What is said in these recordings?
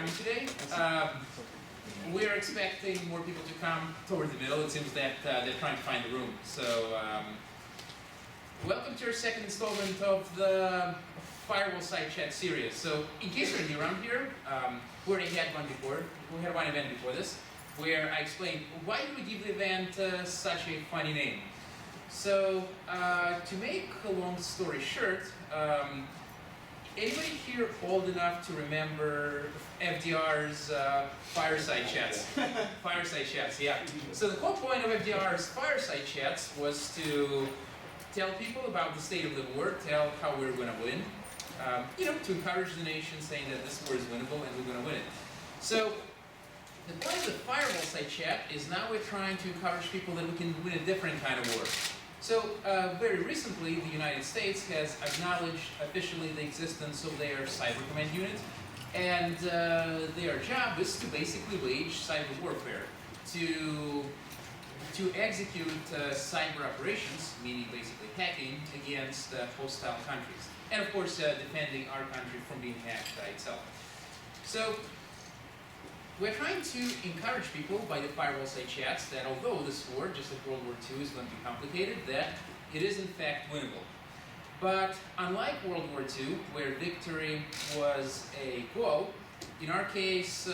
coming today. We're expecting more people to come toward the middle. It seems that they're trying to find a room. So, welcome to our second installment of the Firewallside Chat Series. So, in case you're new around here, we already had one before. We had one event before this, where I explained why did we give the event such a funny name. So, to make a long story short, anybody here old enough to remember FDR's Fireside Chats? Fireside Chats, yeah. So the whole point of FDR's Fireside Chats was to tell people about the state of the war, tell how we're going to win, to encourage the nation saying that this war is winnable and we're going to win it. So the point of the Firewallside Chat is now we're trying to encourage people that we can win a different kind of war. So, very recently, the United States has acknowledged officially the existence of their cyber command unit, and their job is to basically wage cyber warfare, to execute cyber operations, meaning basically hacking, against hostile countries, and of course defending our country from being hacked by itself. So, we're trying to encourage people by the Firewallside Chats that although this war, just like World War II, is going to be complicated, that it is in fact winnable. But unlike World War II, where victory was a goal, in our case,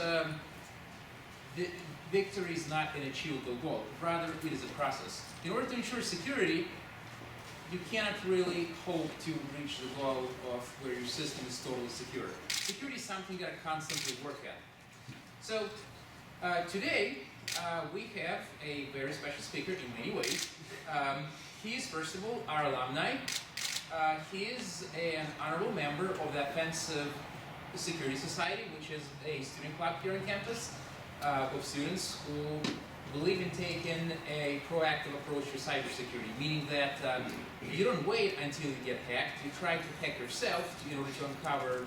victory is not an achievable goal. Rather, it is a process. In order to ensure security, you cannot really hope to reach the goal of where your system is totally secure. Security is something you got to constantly work at. So, today, we have a very special speaker in many ways. He is, first of all, our alumni. He is an honorable member of the Offensive Security Society, which is a student club here on campus of students who believe in taking a proactive approach to cybersecurity, meaning that you don't wait until you get hacked. You try to hack yourself in order to uncover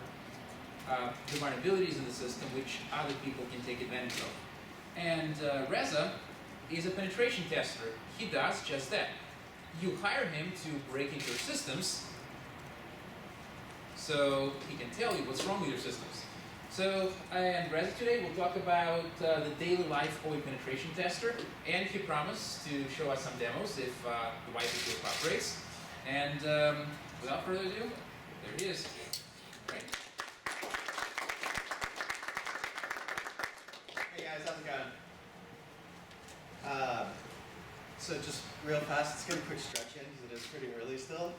the vulnerabilities in the system which other people can take advantage of. And Reza is a penetration tester. He does just that. You hire him to break into your systems so he can tell you what's wrong with your systems. So, and Reza today will talk about the daily life of a penetration tester, and he promised to show us some demos if the Wi-Fi cooperates. And without further ado, there he is. Right. Hey guys, how's it going? So just real fast, let's get a quick stretch in because it is pretty early still.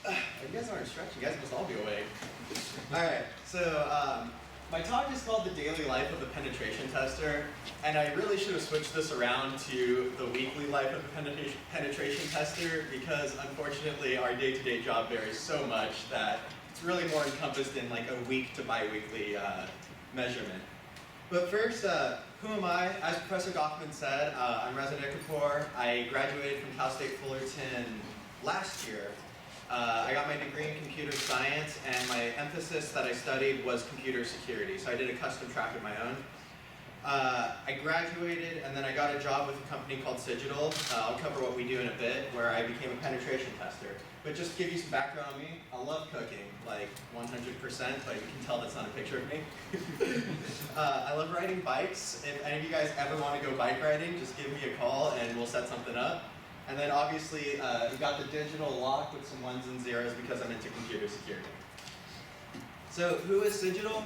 You guys aren't stretching, you guys must all be awake. Alright, so my talk is called The Daily Life of a Penetration Tester, and I really should have switched this around to The Weekly Life of a Penetration Tester because unfortunately our day-to-day job varies so much that it's really more encompassed in like a week to bi-weekly measurement. But first, who am I? As Professor Goffman said, I'm Reza Nikoopour. I graduated from Cal State Fullerton last year. I got my degree in computer science, and my emphasis that I studied was computer security. So I did a custom track of my own. I graduated, and then I got a job with a company called Cigital. I'll cover what we do in a bit, where I became a penetration tester. But just to give you some background on me, I love cooking, like 100%, but you can tell that's not a picture of me. I love riding bikes. If any of you guys ever want to go bike riding, just give me a call and we'll set something up. And then obviously, we got the digital lock with some ones and zeros because I'm into computer security. So who is Cigital?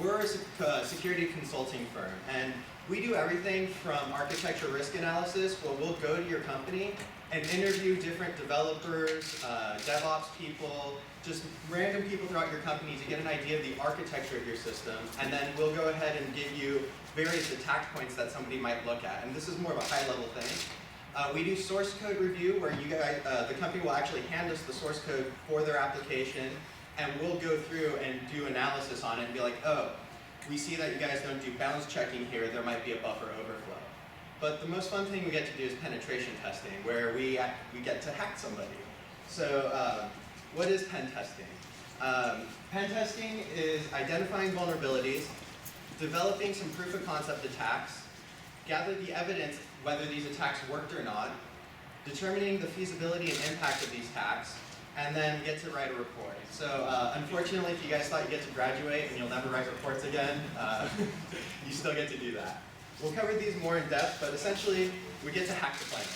We're a security consulting firm, and we do everything from architecture risk analysis, where we'll go to your company and interview different developers, DevOps people, just random people throughout your company to get an idea of the architecture of your system, and then we'll go ahead and give you various attack points that somebody might look at, and this is more of a high-level thing. We do source code review, where you guys, the company will actually hand us the source code for their application, and we'll go through and do analysis on it and be like, oh, we see that you guys don't do bounds checking here, there might be a buffer overflow. But the most fun thing we get to do is penetration testing, where we get to hack somebody. So what is pen testing? Pen testing is identifying vulnerabilities, developing some proof of concept attacks, gather the evidence whether these attacks worked or not, determining the feasibility and impact of these attacks, and then get to write a report. So unfortunately, if you guys thought you get to graduate and you'll never write reports again, you still get to do that. We'll cover these more in depth, but essentially, we get to hack the planet.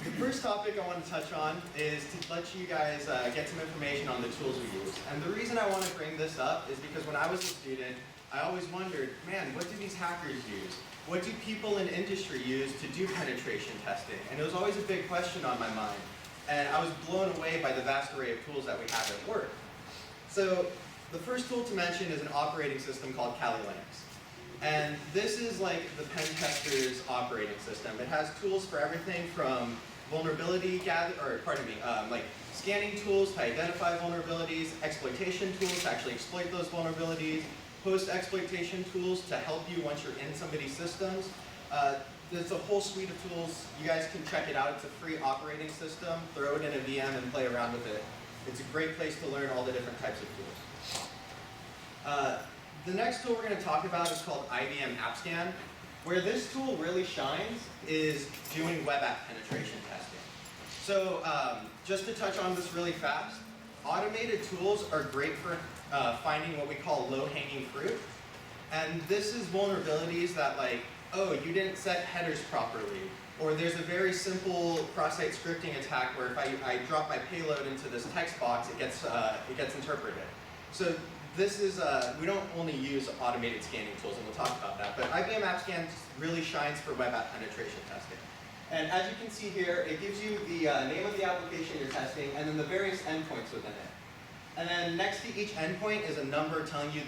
The first topic I want to touch on is to let you guys get some information on the tools we use. And the reason I want to bring this up is because when I was a student, I always wondered, man, what do these hackers use? What do people in industry use to do penetration testing? And it was always a big question on my mind. And I was blown away by the vast array of tools that we have at work. So the first tool to mention is an operating system called Kali Linux. And this is like the pen tester's operating system. It has tools for everything from vulnerability like scanning tools to identify vulnerabilities, exploitation tools to actually exploit those vulnerabilities, post-exploitation tools to help you once you're in somebody's systems. There's a whole suite of tools. You guys can check it out. It's a free operating system. Throw it in a VM and play around with it. It's a great place to learn all the different types of tools. The next tool we're going to talk about is called IBM AppScan. Where this tool really shines is doing web app penetration testing. So just to touch on this really fast, automated tools are great for finding what we call low-hanging fruit. And this is vulnerabilities that like, oh, you didn't set headers properly. Or there's a very simple cross-site scripting attack where if I drop my payload into this text box, it gets interpreted. So this is, we don't only use automated scanning tools, and we'll talk about that, but IBM AppScan really shines for web app penetration testing. And as you can see here, it gives you the name of the application you're testing, and then the various endpoints within it. And then next to each endpoint is a number telling you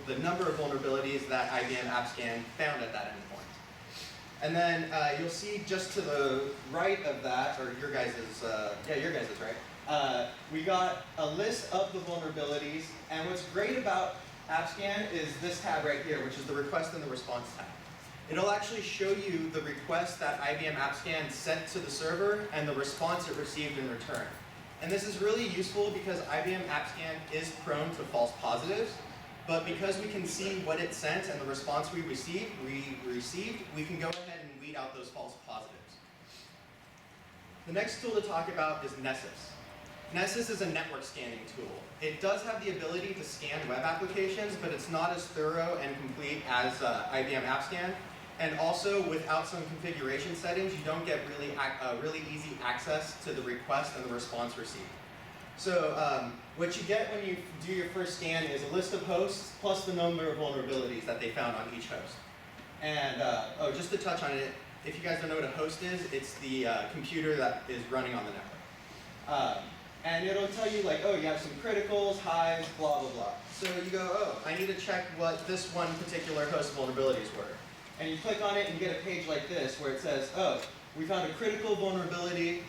the number of vulnerabilities that IBM AppScan found at that endpoint. And then you'll see just to the right of that, or your guys' right, we got a list of the vulnerabilities, and what's great about AppScan is this tab right here, which is the request and the response tab. It'll actually show you the request that IBM AppScan sent to the server and the response it received in return. And this is really useful because IBM AppScan is prone to false positives, but because we can see what it sent and the response we received, we can go ahead and weed out those false positives. The next tool to talk about is Nessus. Nessus is a network scanning tool. It does have the ability to scan web applications, but it's not as thorough and complete as IBM AppScan. And also, without some configuration settings, you don't get really easy access to the request and the response received. So what you get when you do your first scan is a list of hosts plus the number of vulnerabilities that they found on each host. And just to touch on it, if you guys don't know what a host is, it's the computer that is running on the network. And it'll tell you like, oh, you have some criticals, highs, blah, blah, blah. So you go, oh, I need to check what this one particular host vulnerabilities were. And you click on it and you get a page like this where it says, oh, we found a critical vulnerability.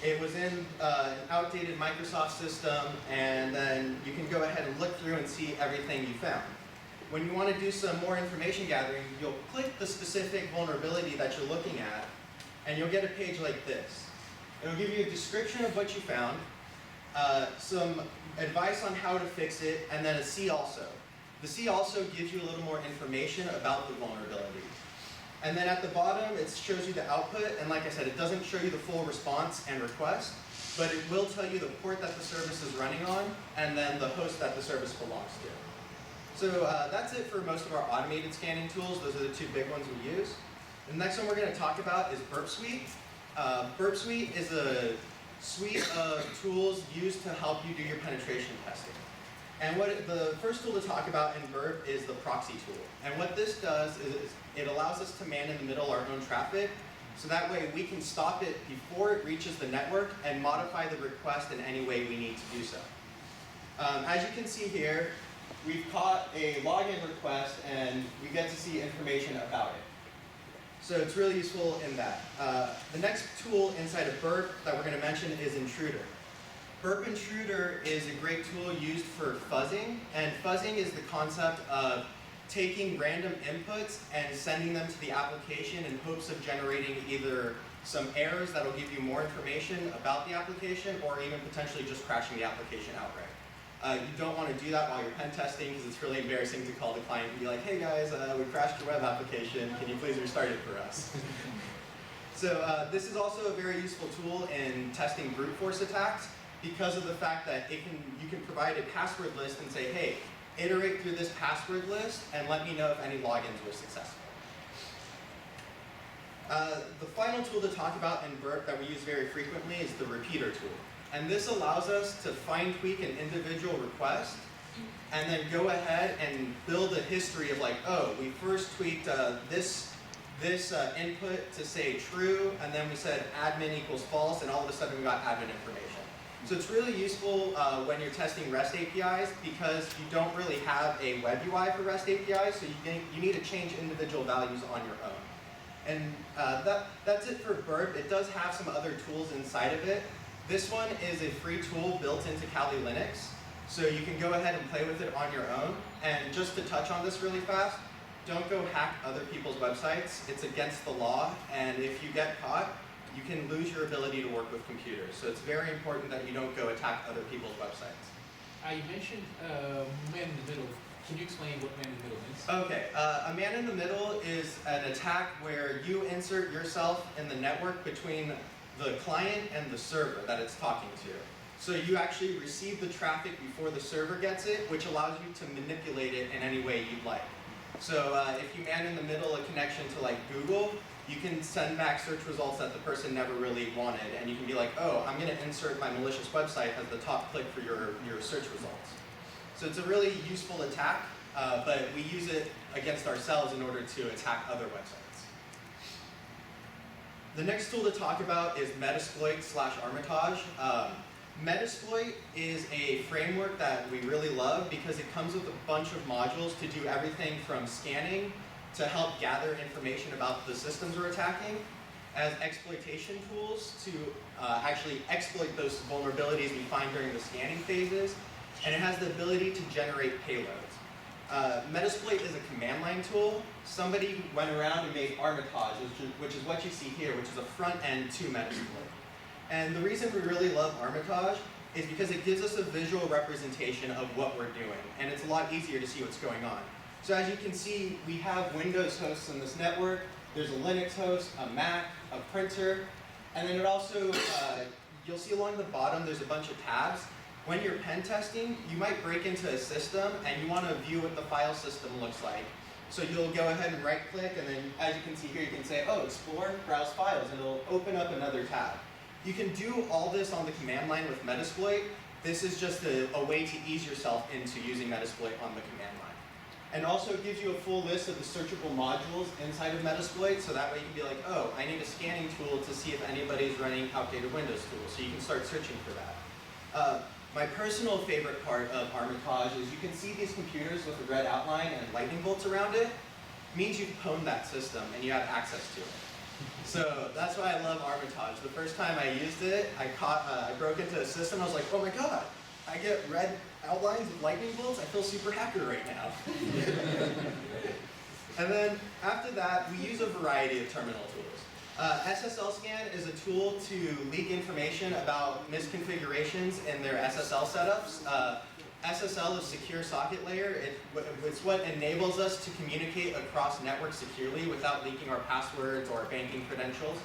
It was in an outdated Microsoft system, and then you can go ahead and look through and see everything you found. When you want to do some more information gathering, you'll click the specific vulnerability that you're looking at, and you'll get a page like this. It'll give you a description of what you found, some advice on how to fix it, and then a see also. The see also gives you a little more information about the vulnerability. And then at the bottom, it shows you the output, and like I said, it doesn't show you the full response and request, but it will tell you the port that the service is running on, and then the host that the service belongs to. So that's it for most of our automated scanning tools. Those are the two big ones we use. The next one we're going to talk about is Burp Suite. Burp Suite is a suite of tools used to help you do your penetration testing. And the first tool to talk about in Burp is the proxy tool. And what this does is it allows us to man in the middle our own traffic, so that way we can stop it before it reaches the network and modify the request in any way we need to do so. As you can see here, we've caught a login request and we get to see information about it. So it's really useful in that. The next tool inside of Burp that we're going to mention is Intruder. Burp Intruder is a great tool used for fuzzing, and fuzzing is the concept of taking random inputs and sending them to the application in hopes of generating either some errors that will give you more information about the application, or even potentially just crashing the application outright. You don't want to do that while you're pen testing, because it's really embarrassing to call the client and be like, hey guys, we crashed your web application, can you please restart it for us? So this is also a very useful tool in testing brute force attacks because of the fact that you can provide a password list and say, hey, iterate through this password list and let me know if any logins were successful. The final tool to talk about in Burp that we use very frequently is the repeater tool. And this allows us to fine tweak an individual request and then go ahead and build a history of like, oh, we first tweaked this input to say true, and then we said admin equals false, and all of a sudden we got admin information. So it's really useful when you're testing REST APIs because you don't really have a web UI for REST APIs, so you need to change individual values on your own. And that's it for Burp. It does have some other tools inside of it. This one is a free tool built into Kali Linux, so you can go ahead and play with it on your own. And just to touch on this really fast, don't go hack other people's websites. It's against the law, and if you get caught, you can lose your ability to work with computers. So it's very important that you don't go attack other people's websites. You mentioned man in the middle. Can you explain what man in the middle means? Okay, a man in the middle is an attack where you insert yourself in the network between the client and the server that it's talking to. So you actually receive the traffic before the server gets it, which allows you to manipulate it in any way you'd like. So if you man in the middle a connection to like Google, you can send back search results that the person never really wanted, and you can be like, oh, I'm going to insert my malicious website as the top click for your search results. So it's a really useful attack, but we use it against ourselves in order to attack other websites. The next tool to talk about is Metasploit/Armitage. Metasploit is a framework that we really love because it comes with a bunch of modules to do everything from scanning to help gather information about the systems we're attacking, as exploitation tools to actually exploit those vulnerabilities we find during the scanning phases, and it has the ability to generate payloads. Metasploit is a command line tool. Somebody went around and made Armitage, which is what you see here, which is a front end to Metasploit. And the reason we really love Armitage is because it gives us a visual representation of what we're doing, and it's a lot easier to see what's going on. So as you can see, we have Windows hosts in this network. There's a Linux host, a Mac, a printer, and then it also, you'll see along the bottom, there's a bunch of tabs. When you're pen testing, you might break into a system and you want to view what the file system looks like. So you'll go ahead and right click, and then as you can see here, you can say, oh, explore, browse files, and it'll open up another tab. You can do all this on the command line with Metasploit. This is just a way to ease yourself into using Metasploit on the command line. And also it gives you a full list of the searchable modules inside of Metasploit, so that way you can be like, oh, I need a scanning tool to see if anybody's running outdated Windows tools, so you can start searching for that. My personal favorite part of Armitage is you can see these computers with a red outline and lightning bolts around it. It means you've pwned that system and you have access to it. So that's why I love Armitage. The first time I used it, I broke into a system. I was like, oh my god, I get red outlines with lightning bolts. I feel super hacker right now. And then after that, we use a variety of terminal tools. SSL scan is a tool to leak information about misconfigurations in their SSL setups. SSL is secure socket layer. It's what enables us to communicate across networks securely without leaking our passwords or banking credentials.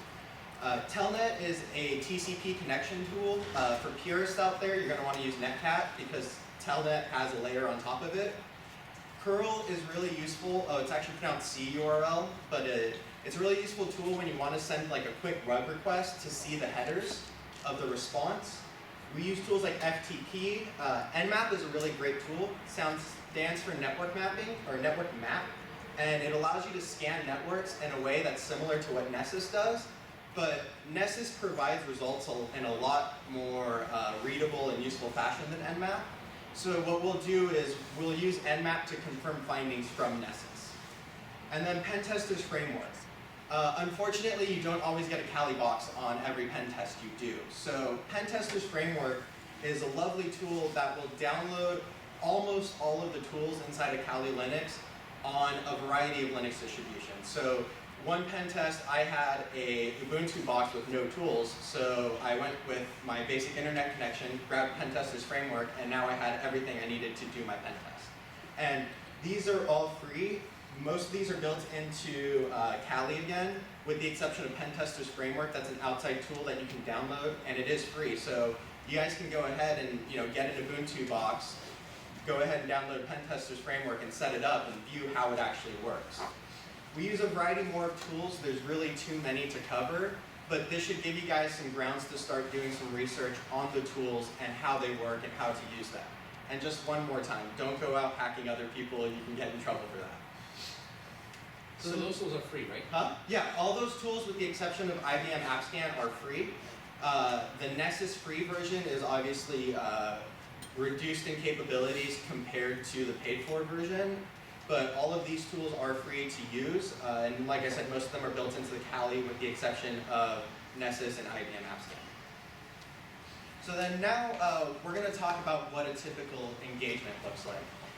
Telnet is a TCP connection tool. For purists out there, you're going to want to use Netcat because Telnet has a layer on top of it. Curl is really useful. Oh, it's actually pronounced CURL, but it's a really useful tool when you want to send like a quick web request to see the headers of the response. We use tools like FTP. Nmap is a really great tool. Stands for network mapping, or network map, and it allows you to scan networks in a way that's similar to what Nessus does, but Nessus provides results in a lot more readable and useful fashion than Nmap. So what we'll do is we'll use Nmap to confirm findings from Nessus. And then pen testers framework. Unfortunately, you don't always get a Kali box on every pen test you do. So pen testers framework is a lovely tool that will download almost all of the tools inside of Kali Linux on a variety of Linux distributions. So one pen test, I had a Ubuntu box with no tools, so I went with my basic internet connection, grabbed pen testers framework, and now I had everything I needed to do my pen test. And these are all free. Most of these are built into Kali again, with the exception of Pentesters Framework. That's an outside tool that you can download, and it is free. So you guys can go ahead and get an Ubuntu box, go ahead and download Pentesters Framework and set it up and view how it actually works. We use a variety more of tools. There's really too many to cover, but this should give you guys some grounds to start doing some research on the tools and how they work and how to use them. And just one more time, don't go out hacking other people. You can get in trouble for that. So those tools are free, right? Huh? Yeah, all those tools with the exception of IBM AppScan are free. The Nessus free version is obviously reduced in capabilities compared to the paid for version, but all of these tools are free to use. And like I said, most of them are built into the Kali with the exception of Nessus and IBM AppScan. So then now we're going to talk about what a typical engagement looks like.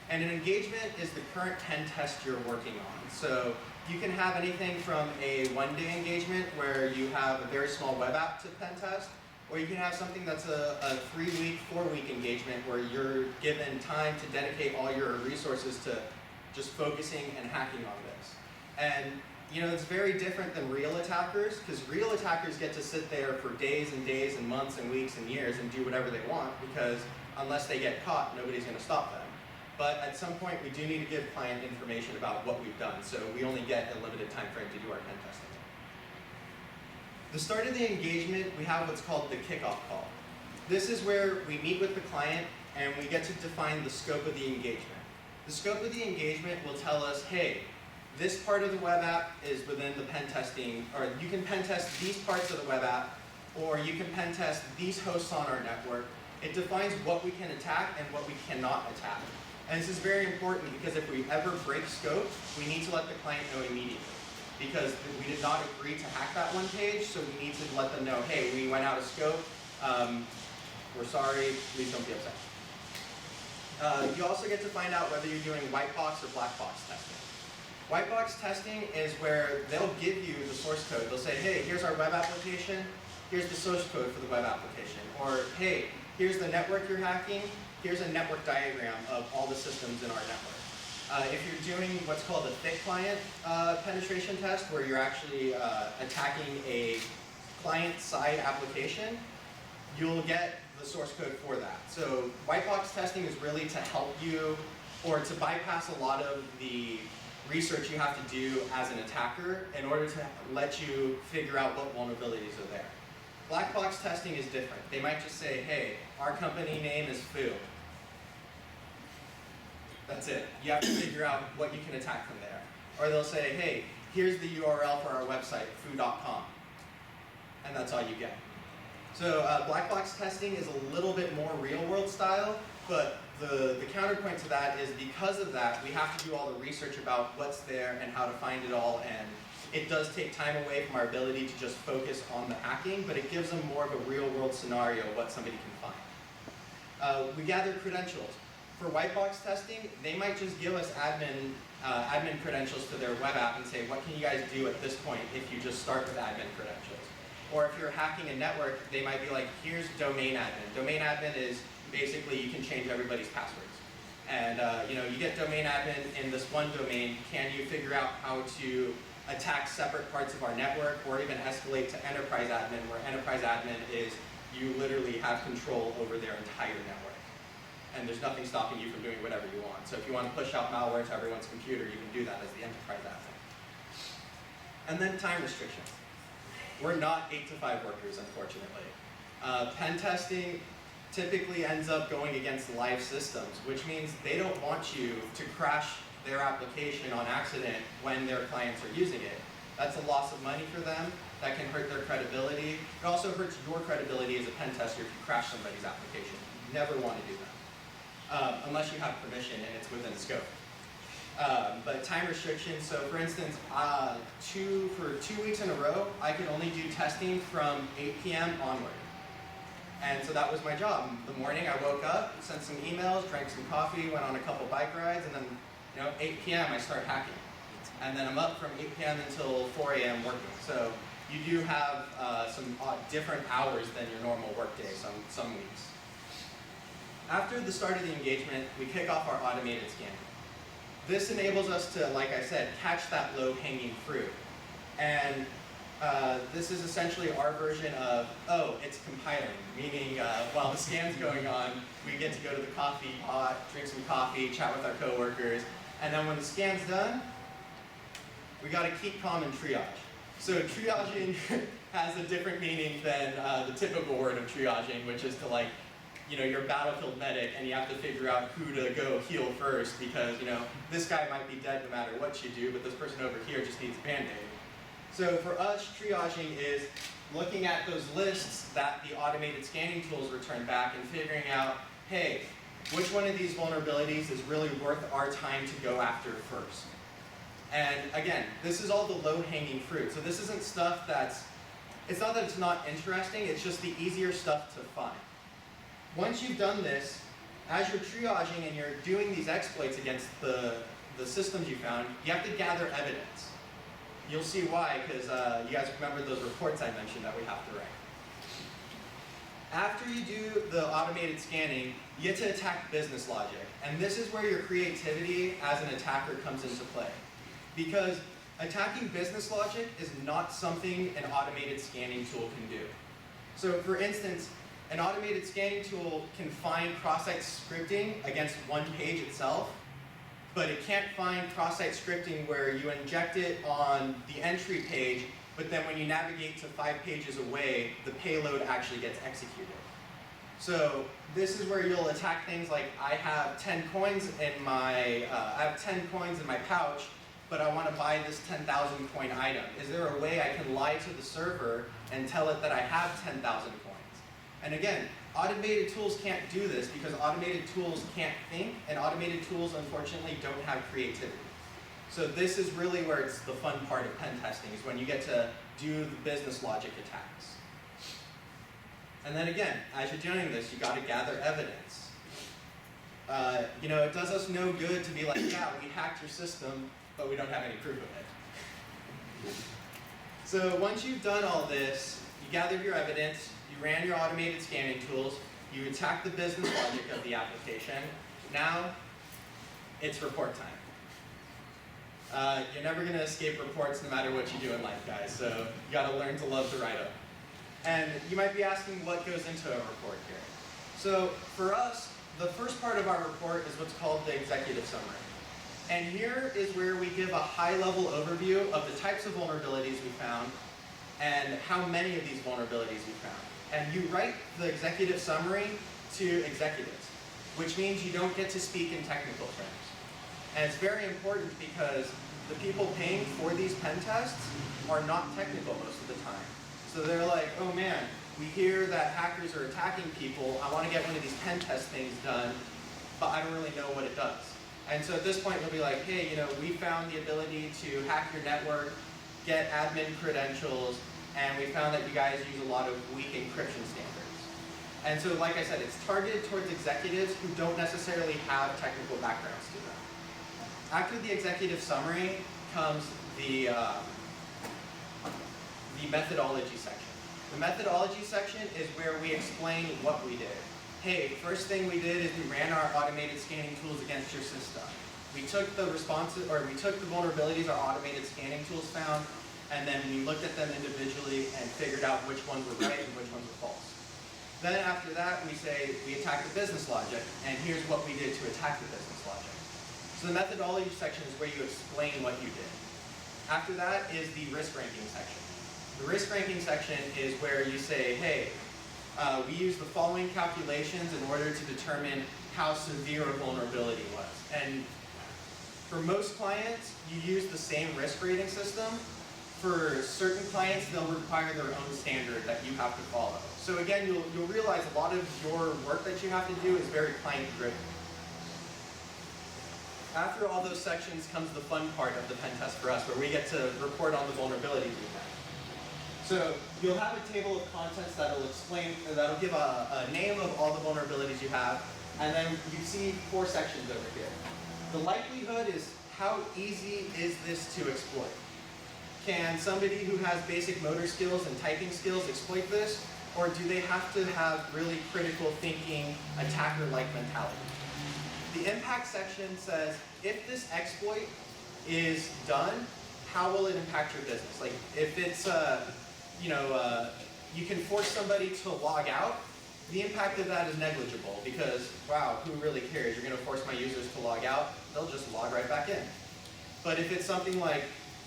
And an engagement is the current pen test you're working on. So you can have anything from a one-day engagement where you have a very small web app to pen test, or you can have something that's a 3-week, 4-week engagement where you're given time to dedicate all your resources to just focusing and hacking on this. And it's very different than real attackers, because real attackers get to sit there for days and days and months and weeks and years and do whatever they want, because unless they get caught, nobody's going to stop them. But at some point, we do need to give client information about what we've done, so we only get a limited time frame to do our pen testing. The start of the engagement, we have what's called the kickoff call. This is where we meet with the client and we get to define the scope of the engagement. The scope of the engagement will tell us, hey, this part of the web app is within the pen testing, or you can pen test these parts of the web app, or you can pen test these hosts on our network. It defines what we can attack and what we cannot attack. And this is very important because if we ever break scope, we need to let the client know immediately. Because we did not agree to hack that one page, so we need to let them know, hey, we went out of scope, we're sorry, please don't be upset. You also get to find out whether you're doing white box or black box testing. White box testing is where they'll give you the source code. They'll say, hey, here's our web application, here's the source code for the web application. Or, hey, here's the network you're hacking, here's a network diagram of all the systems in our network. If you're doing what's called a thick client penetration test, where you're actually attacking a client-side application, you'll get the source code for that. So white box testing is really to help you, or to bypass a lot of the research you have to do as an attacker in order to let you figure out what vulnerabilities are there. Black box testing is different. They might just say, hey, our company name is Foo. That's it. You have to figure out what you can attack from there. Or they'll say, hey, here's the URL for our website, foo.com. And that's all you get. So black box testing is a little bit more real world style, but the counterpoint to that is because of that, we have to do all the research about what's there and how to find it all, and it does take time away from our ability to just focus on the hacking, but it gives them more of a real world scenario of what somebody can find. We gather credentials. For white box testing, they might just give us admin credentials to their web app and say, what can you guys do at this point if you just start with admin credentials? Or if you're hacking a network, they might be like, here's domain admin. Domain admin is basically you can change everybody's passwords. And you get domain admin in this one domain. Can you figure out how to attack separate parts of our network, or even escalate to enterprise admin, where enterprise admin is you literally have control over their entire network. And there's nothing stopping you from doing whatever you want. So if you want to push out malware to everyone's computer, you can do that as the enterprise admin. And then time restrictions. We're not 8 to 5 workers, unfortunately. Pen testing typically ends up going against live systems, which means they don't want you to crash their application on accident when their clients are using it. That's a loss of money for them. That can hurt their credibility. It also hurts your credibility as a pen tester if you crash somebody's application. You never want to do that, unless you have permission and it's within scope. But time restrictions, so for instance, for 2 weeks in a row, I could only do testing from 8 p.m. onward. And so that was my job. The morning I woke up, sent some emails, drank some coffee, went on a couple bike rides, and then 8 p.m. I start hacking. And then I'm up from 8 p.m. until 4 a.m. working. So you do have some different hours than your normal workday some weeks. After the start of the engagement, we kick off our automated scanning. this enables us to, like I said, catch that low-hanging fruit. And this is essentially our version of, oh, it's compiling, meaning while the scan's going on, we get to go to the coffee pot, drink some coffee, chat with our coworkers, and then when the scan's done, we got to keep calm and triage. So triaging has a different meaning than the typical word of triaging, which is to, like, you know, you're a battlefield medic and you have to figure out who to go heal first because, you know, this guy might be dead no matter what you do, but this person over here just needs a Band-Aid. So for us, triaging is looking at those lists that the automated scanning tools return back and figuring out, hey, which one of these vulnerabilities is really worth our time to go after first? And again, this is all the low-hanging fruit. So this isn't stuff that's, it's not that it's not interesting, it's just the easier stuff to find. Once you've done this, as you're triaging and you're doing these exploits against the systems you found, you have to gather evidence. You'll see why, because you guys remember those reports I mentioned that we have to write. After you do the automated scanning, you get to attack business logic. And this is where your creativity as an attacker comes into play. Because attacking business logic is not something an automated scanning tool can do. So for instance, an automated scanning tool can find cross-site scripting against one page itself, but it can't find cross-site scripting where you inject it on the entry page, but then when you navigate to 5 pages away, the payload actually gets executed. So this is where you'll attack things like, I have 10 coins in my, pouch, but I want to buy this 10,000 coin item. Is there a way I can lie to the server and tell it that I have 10,000 coins? And again, automated tools can't do this because automated tools can't think, and automated tools, unfortunately, don't have creativity. So this is really where it's the fun part of pen testing, is when you get to do the business logic attacks. And then again, as you're doing this, you got to gather evidence. You know, it does us no good to be like, yeah, we hacked your system, but we don't have any proof of it. So once you've done all this, you gathered your evidence, you ran your automated scanning tools, you attacked the business logic of the application. Now, it's report time. You're never going to escape reports no matter what you do in life, guys, so you got to learn to love to write them. And you might be asking what goes into a report here. So for us, the first part of our report is what's called the executive summary. And here is where we give a high-level overview of the types of vulnerabilities we found and how many of these vulnerabilities we found. And you write the executive summary to executives, which means you don't get to speak in technical terms. And it's very important because the people paying for these pen tests are not technical most of the time. So they're like, oh man, we hear that hackers are attacking people. I want to get one of these pen test things done, but I don't really know what it does. And so at this point, you'll be like, hey, you know, we found the ability to hack your network, get admin credentials, and we found that you guys use a lot of weak encryption standards. And so, like I said, it's targeted towards executives who don't necessarily have technical backgrounds to them. After the executive summary comes the methodology section. The methodology section is where we explain what we did. Hey, first thing we did is we ran our automated scanning tools against your system. We took the vulnerabilities our automated scanning tools found, and then we looked at them individually and figured out which ones were right and which ones were false. Then after that, we say we attacked the business logic, and here's what we did to attack the business logic. So the methodology section is where you explain what you did. After that is the risk ranking section. The risk ranking section is where you say, hey, we use the following calculations in order to determine how severe a vulnerability was. And for most clients, you use the same risk rating system. For certain clients, they'll require their own standard that you have to follow. So again, you'll realize a lot of your work that you have to do is very client-driven. After all those sections comes the fun part of the pen test for us, where we get to report on the vulnerabilities we have. So you'll have a table of contents that'll give a name of all the vulnerabilities you have, and then you see 4 sections over here. The likelihood is how easy is this to exploit? Can somebody who has basic motor skills and typing skills exploit this, or do they have to have really critical thinking, attacker-like mentality? The impact section says, if this exploit is done, how will it impact your business? Like, if it's, you can force somebody to log out, the impact of that is negligible because, wow, who really cares? You're going to force my users to log out, they'll just log right back in. But if it's something like,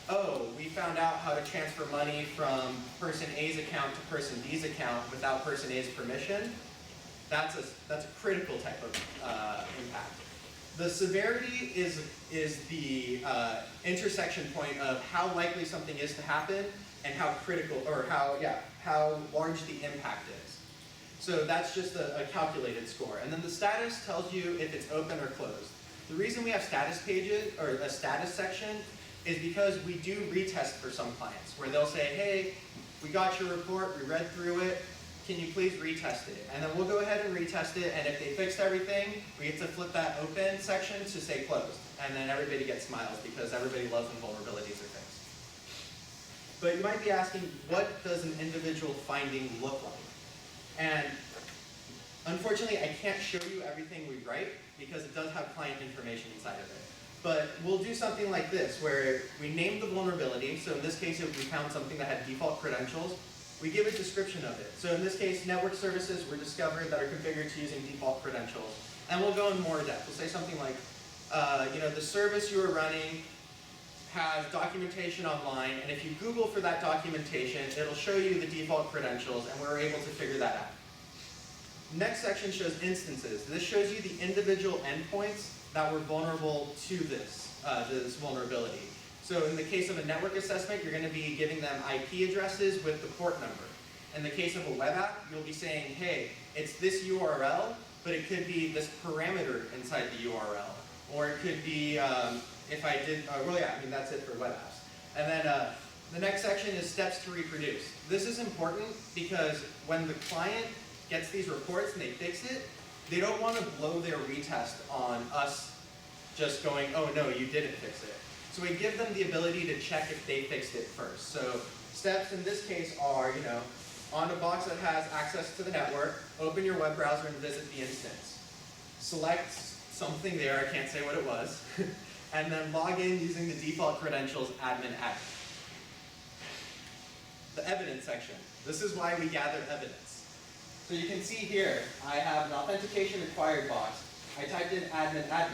oh, we found out how to transfer money from person A's account to person B's account without person A's permission, that's a critical type of impact. The severity is the intersection point of how likely something is to happen and how critical, or how large the impact is. So that's just a calculated score. And then the status tells you if it's open or closed. The reason we have status pages, or a status section, is because we do retest for some clients, where they'll say, hey, we got your report, we read through it, can you please retest it? And then we'll go ahead and retest it, and if they fixed everything, we get to flip that open section to say closed. And then everybody gets smiles, because everybody loves when vulnerabilities are fixed. But you might be asking, what does an individual finding look like? And unfortunately, I can't show you everything we write, because it does have client information inside of it. But we'll do something like this, where we name the vulnerability. So in this case, if we found something that had default credentials, we give a description of it. So in this case, network services were discovered that are configured to using default credentials. And we'll go in more depth. We'll say something like, the service you are running has documentation online, and if you Google for that documentation, it'll show you the default credentials, and we're able to figure that out. Next section shows instances. This shows you the individual endpoints that were vulnerable to this vulnerability. So in the case of a network assessment, you're going to be giving them IP addresses with the port number. In the case of a web app, you'll be saying, hey, it's this URL, but it could be this parameter inside the URL. Or it could be, that's it for web apps. And then the next section is steps to reproduce. This is important because when the client gets these reports and they fix it, they don't want to blow their retest on us just going, oh no, you didn't fix it. So we give them the ability to check if they fixed it first. So steps in this case are, on a box that has access to the network, open your web browser and visit the instance. Select something there, I can't say what it was, and then log in using the default credentials admin. The evidence section. This is why we gather evidence. So you can see here, I have an authentication required box. I typed in admin,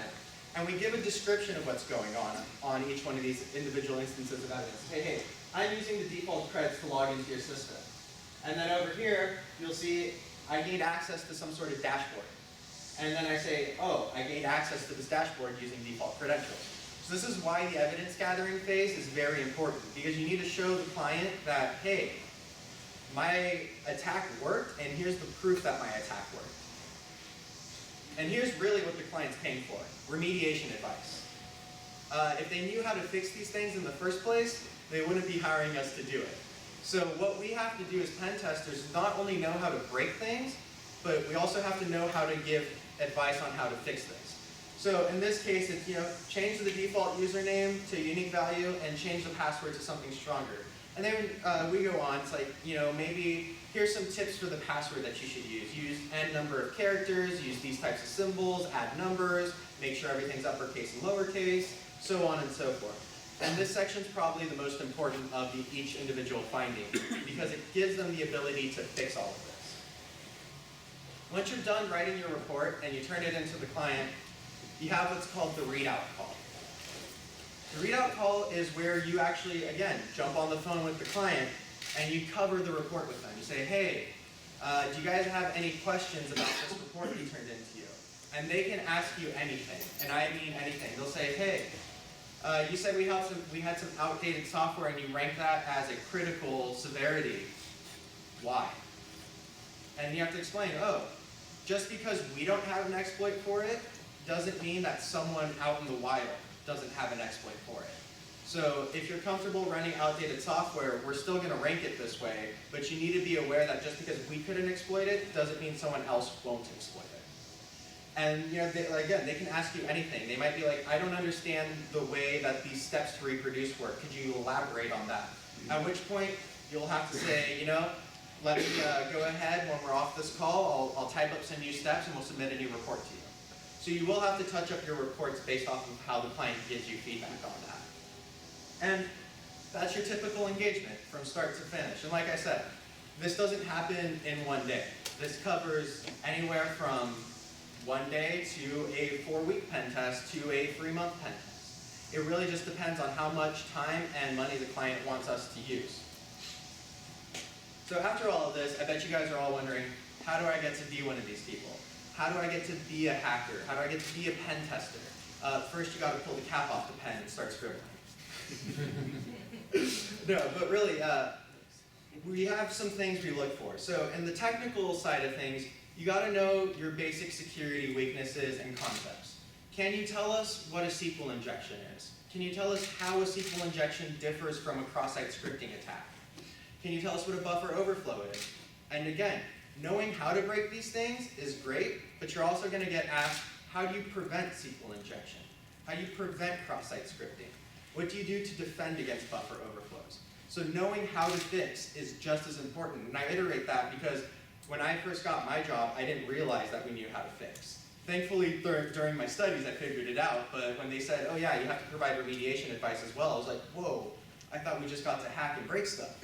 and we give a description of what's going on each one of these individual instances of evidence. Hey, I'm using the default credits to log into your system. And then over here, you'll see I gained access to some sort of dashboard. And then I say, oh, I gained access to this dashboard using default credentials. So this is why the evidence gathering phase is very important, because you need to show the client that, hey, my attack worked, and here's the proof that my attack worked. And here's really what the client's paying for, remediation advice. If they knew how to fix these things in the first place, they wouldn't be hiring us to do it. So what we have to do as pen testers is not only know how to break things, but we also have to know how to give advice on how to fix things. So in this case, it's, change the default username to a unique value and change the password to something stronger. And then we go on, it's like, maybe here's some tips for the password that you should use. Use n number of characters, use these types of symbols, add numbers, make sure everything's uppercase and lowercase, so on and so forth. And this section's probably the most important of each individual finding, because it gives them the ability to fix all of this. Once you're done writing your report and you turn it into the client, you have what's called the readout call. The readout call is where you actually, again, jump on the phone with the client and you cover the report with them. You say, hey, do you guys have any questions about this report we turned into you? And they can ask you anything, and I mean anything. They'll say, hey, you said we had some outdated software and you ranked that as a critical severity. Why? And you have to explain, oh, just because we don't have an exploit for it doesn't mean that someone out in the wild doesn't have an exploit for it. So if you're comfortable running outdated software, we're still going to rank it this way, but you need to be aware that just because we couldn't exploit it doesn't mean someone else won't exploit it. And they can ask you anything. They might be like, I don't understand the way that these steps to reproduce work. Could you elaborate on that? At which point you'll have to say, let me go ahead when we're off this call. I'll type up some new steps and we'll submit a new report to you. So you will have to touch up your reports based off of how the client gives you feedback on that. And that's your typical engagement from start to finish. And like I said, this doesn't happen in one day. This covers anywhere from 1 day to a 4-week pen test to a 3-month pen test. It really just depends on how much time and money the client wants us to use. So after all of this, I bet you guys are all wondering, how do I get to be one of these people? How do I get to be a hacker? How do I get to be a pen tester? First, you got to pull the cap off the pen and start scribbling. No, but really, we have some things we look for. So in the technical side of things, you got to know your basic security weaknesses and concepts. Can you tell us what a SQL injection is? Can you tell us how a SQL injection differs from a cross-site scripting attack? Can you tell us what a buffer overflow is? And again, knowing how to break these things is great, but you're also going to get asked, how do you prevent SQL injection? How do you prevent cross-site scripting? What do you do to defend against buffer overflows? So knowing how to fix is just as important. And I iterate that because when I first got my job, I didn't realize that we knew how to fix. Thankfully, during my studies, I figured it out. But when they said, oh yeah, you have to provide remediation advice as well, I was like, whoa, I thought we just got to hack and break stuff.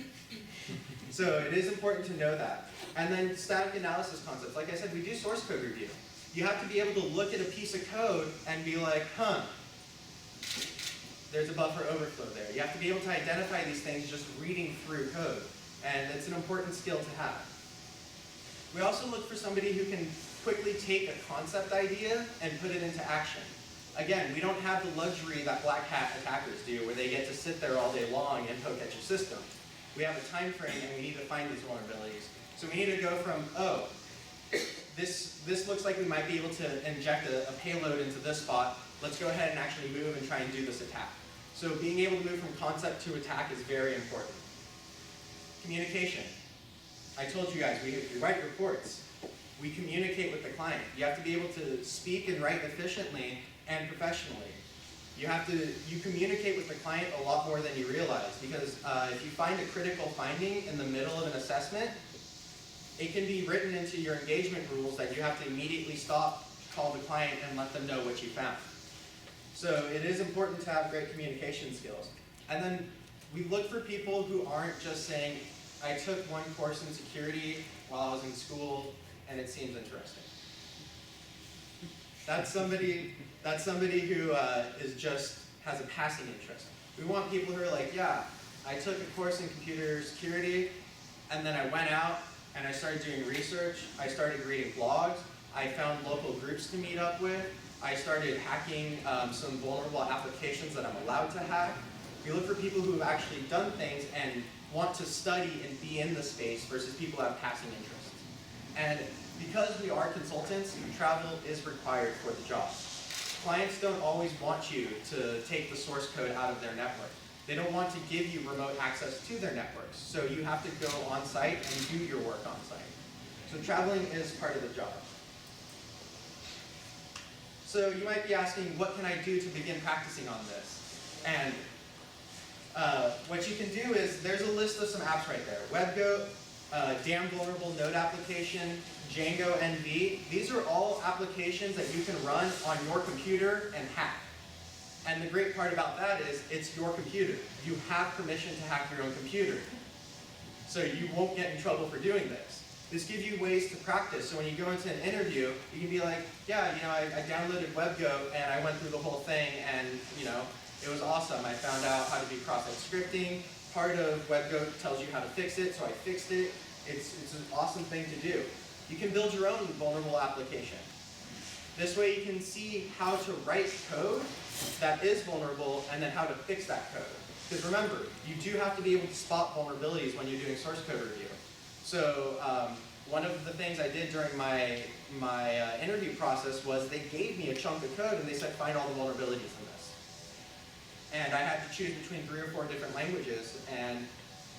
So it is important to know that. And then static analysis concepts. Like I said, we do source code review. You have to be able to look at a piece of code and be like, huh, there's a buffer overflow there. You have to be able to identify these things just reading through code. And it's an important skill to have. We also look for somebody who can quickly take a concept idea and put it into action. Again, we don't have the luxury that black hat attackers do, where they get to sit there all day long and poke at your system. We have a time frame and we need to find these vulnerabilities. So we need to go from, oh, this looks like we might be able to inject a payload into this spot. Let's go ahead and actually move and try and do this attack. So being able to move from concept to attack is very important. Communication. I told you guys, we write reports. We communicate with the client. You have to be able to speak and write efficiently and professionally. You communicate with the client a lot more than you realize, because if you find a critical finding in the middle of an assessment, it can be written into your engagement rules that you have to immediately stop, call the client, and let them know what you found. So it is important to have great communication skills. And then we look for people who aren't just saying, I took one course in security while I was in school, and it seems interesting. That's somebody who has a passing interest. We want people who are like, yeah, I took a course in computer security, and then I went out and I started doing research. I started reading blogs. I found local groups to meet up with. I started hacking some vulnerable applications that I'm allowed to hack. We look for people who have actually done things and want to study and be in the space versus people who have passing interests. And because we are consultants, travel is required for the job. Clients don't always want you to take the source code out of their network. They don't want to give you remote access to their networks. So you have to go on site and do your work on site. So traveling is part of the job. So you might be asking, what can I do to begin practicing on this? And what you can do is, there's a list of some apps right there. WebGoat, Damn Vulnerable Node application, Django NV. These are all applications that you can run on your computer and hack. And the great part about that is, it's your computer. You have permission to hack your own computer. So you won't get in trouble for doing this. This gives you ways to practice. So when you go into an interview, you can be like, yeah, I downloaded WebGoat and I went through the whole thing, and it was awesome. I found out how to do cross-site scripting. Part of WebGoat tells you how to fix it, so I fixed it. It's an awesome thing to do. You can build your own vulnerable application. This way you can see how to write code that is vulnerable and then how to fix that code. Because remember, you do have to be able to spot vulnerabilities when you're doing source code review. So one of the things I did during my interview process was they gave me a chunk of code and they said, find all the vulnerabilities in this. And I had to choose between 3 or 4 different languages, and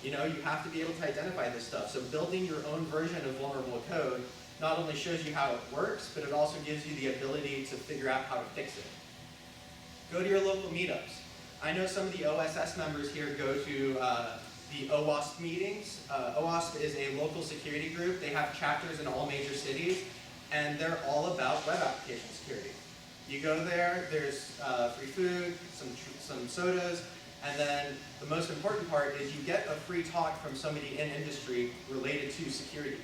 you have to be able to identify this stuff. So building your own version of vulnerable code not only shows you how it works, but it also gives you the ability to figure out how to fix it. Go to your local meetups. I know some of the OSS members here go to the OWASP meetings. OWASP is a local security group. They have chapters in all major cities, and they're all about web application security. You go there, there's free food, some sodas, and then the most important part is you get a free talk from somebody in industry related to security.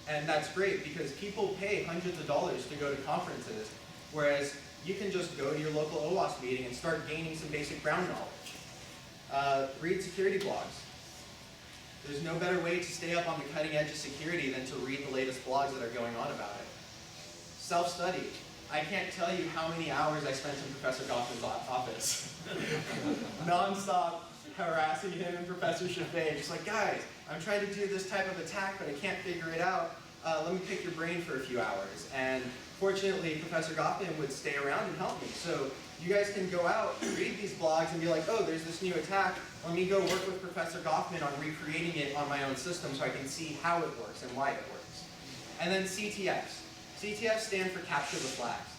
And that's great because people pay hundreds of dollars to go to conferences, whereas you can just go to your local OWASP meeting and start gaining some basic ground knowledge. Read security blogs. There's no better way to stay up on the cutting edge of security than to read the latest blogs that are going on about it. Self-study. I can't tell you how many hours I spent in Professor Goffman's office. Non-stop harassing him and Professor Chaffee, just like, guys, I'm trying to do this type of attack, but I can't figure it out. Let me pick your brain for a few hours. And fortunately, Professor Goffman would stay around and help me. So you guys can go out, read these blogs, and be like, oh, there's this new attack. Let me go work with Professor Goffman on recreating it on my own system so I can see how it works and why it works. And then CTFs. CTFs stand for Capture the Flags.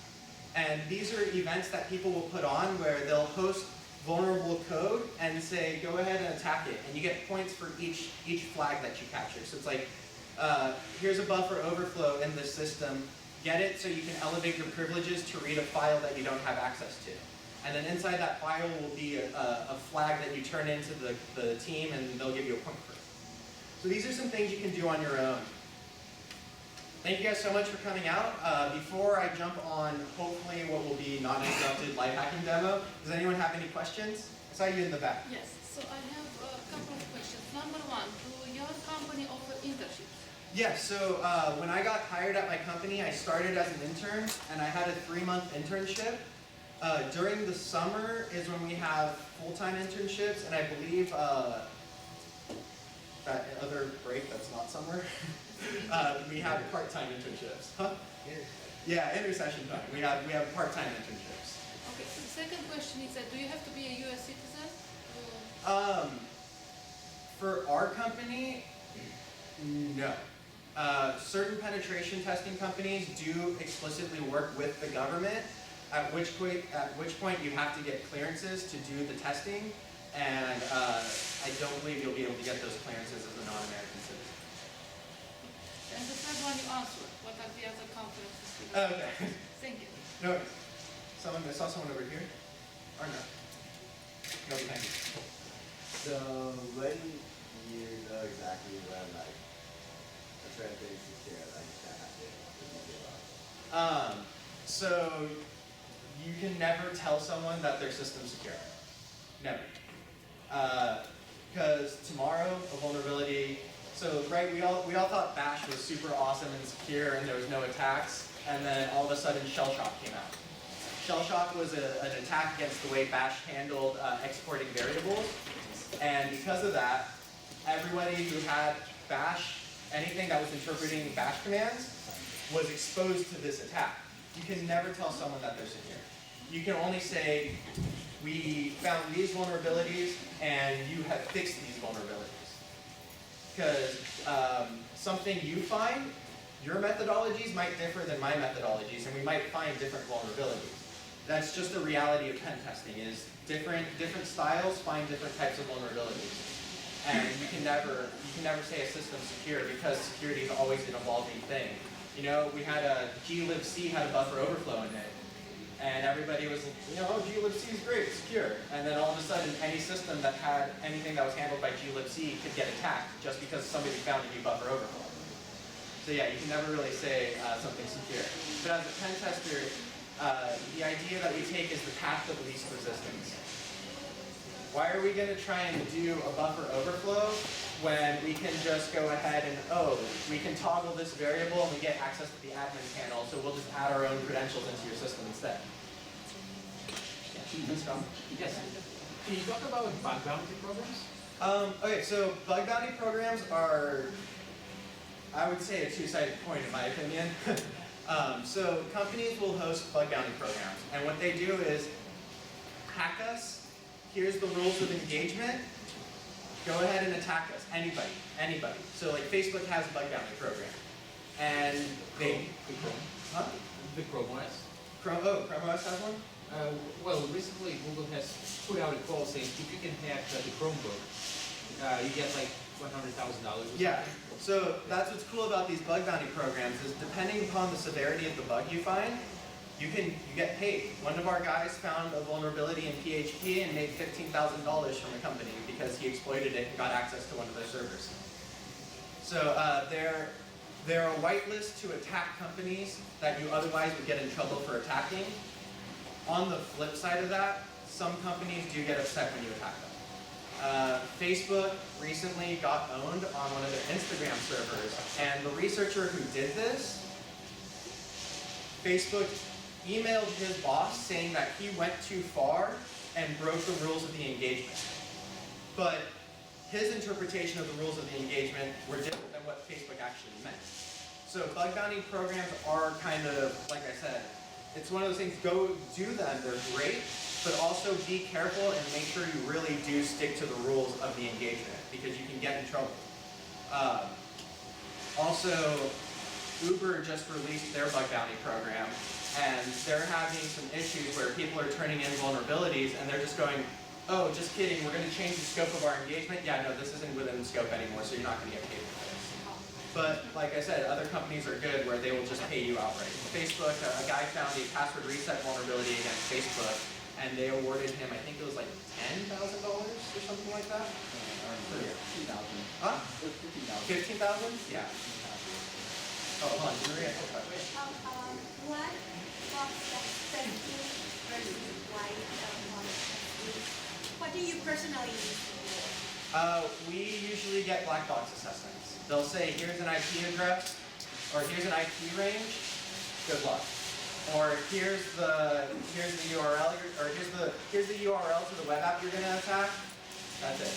And these are events that people will put on where they'll host vulnerable code and say, go ahead and attack it. And you get points for each flag that you capture. So it's like, here's a buffer overflow in this system. Get it so you can elevate your privileges to read a file that you don't have access to. And then inside that file will be a flag that you turn into the team, and they'll give you a point for it. So these are some things you can do on your own. Thank you guys so much for coming out. Before I jump on, hopefully, what will be non-interrupted live hacking demo, does anyone have any questions? I saw you in the back. Yes, so I have a couple of questions. Number one, do your company offer internships? Yes, so when I got hired at my company, I started as an intern, and I had a 3-month internship. During the summer is when we have full-time internships, and I believe that other break that's not summer, we have part-time internships. Huh? Yeah, intersession time. We have part-time internships. Okay, so the second question is that do you have to be a US citizen? For our company, no. Certain penetration testing companies do explicitly work with the government, at which point you have to get clearances to do the testing, and I don't believe you'll be able to get those clearances as a non-American citizen. And the third one you answered. What are the other conferences? Okay. Thank you. No, I saw someone over here. Or no? No, thank you. So when you know exactly when like a certain thing is secure, like that happens, So you can never tell someone that their system's secure. Never. Because tomorrow a vulnerability. So right, we all thought Bash was super awesome and secure, and there was no attacks. And then all of a sudden, Shellshock came out. Shellshock was an attack against the way Bash handled exporting variables. And because of that, everybody who had Bash, anything that was interpreting Bash commands, was exposed to this attack. You can never tell someone that they're secure. You can only say, we found these vulnerabilities, and you have fixed these vulnerabilities. Because something you find, your methodologies might differ than my methodologies, and we might find different vulnerabilities. That's just the reality of pen testing, is different styles find different types of vulnerabilities. And you can never say a system's secure, because security is always an evolving thing. You know, we had glibc had a buffer overflow in it. And everybody was, oh, glibc is great, it's secure. And then all of a sudden, any system that had anything that was handled by glibc could get attacked just because somebody found a new buffer overflow. So yeah, you can never really say something's secure. But as a pen tester, the idea that we take is the path of least resistance. Why are we going to try and do a buffer overflow when we can just go ahead and, we can toggle this variable and we get access to the admin panel, so we'll just add our own credentials into your system instead. Yes? Can you talk about bug bounty programs? Okay, so bug bounty programs are, I would say, a two-sided coin in my opinion. So companies will host bug bounty programs, and what they do is hack us. Here's the rules of engagement. Go ahead and attack us. Anybody. So like Facebook has a bug bounty program, and they. Huh? The Chrome OS. Chrome OS has one. Well, recently Google has put out a call saying if you can hack the Chromebook, you get like $100,000. Yeah. So that's what's cool about these bug bounty programs is depending upon the severity of the bug you find, you get paid. One of our guys found a vulnerability in PHP and made $15,000 from a company because he exploited it and got access to one of their servers. So they're a whitelist to attack companies that you otherwise would get in trouble for attacking. On the flip side of that, some companies do get upset when you attack them. Facebook recently got owned on one of their Instagram servers, and the researcher who did this, Facebook emailed his boss saying that he went too far and broke the rules of the engagement. But his interpretation of the rules of the engagement were different than what Facebook actually meant. So bug bounty programs are kind of, like I said, it's one of those things, go do them, they're great, but also be careful and make sure you really do stick to the rules of the engagement, because you can get in trouble. Also, Uber just released their bug bounty program, and they're having some issues where people are turning in vulnerabilities and they're just going, oh, just kidding, we're going to change the scope of our engagement. Yeah, no, this isn't within the scope anymore, so you're not going to get paid for this. But like I said, other companies are good where they will just pay you outright. Facebook, a guy found a password reset vulnerability against Facebook, and they awarded him, I think it was like $10,000 or something like that. $15,000. Huh? $15,000. 15,000? Yeah. Oh, hold on, Maria. Black box testing versus white box testing. What do you personally use? We usually get black box assessments. They'll say, here's an IP address, or here's an IP range, good luck. Or here's the URL, or here's the URL to the web app you're gonna attack. That's it.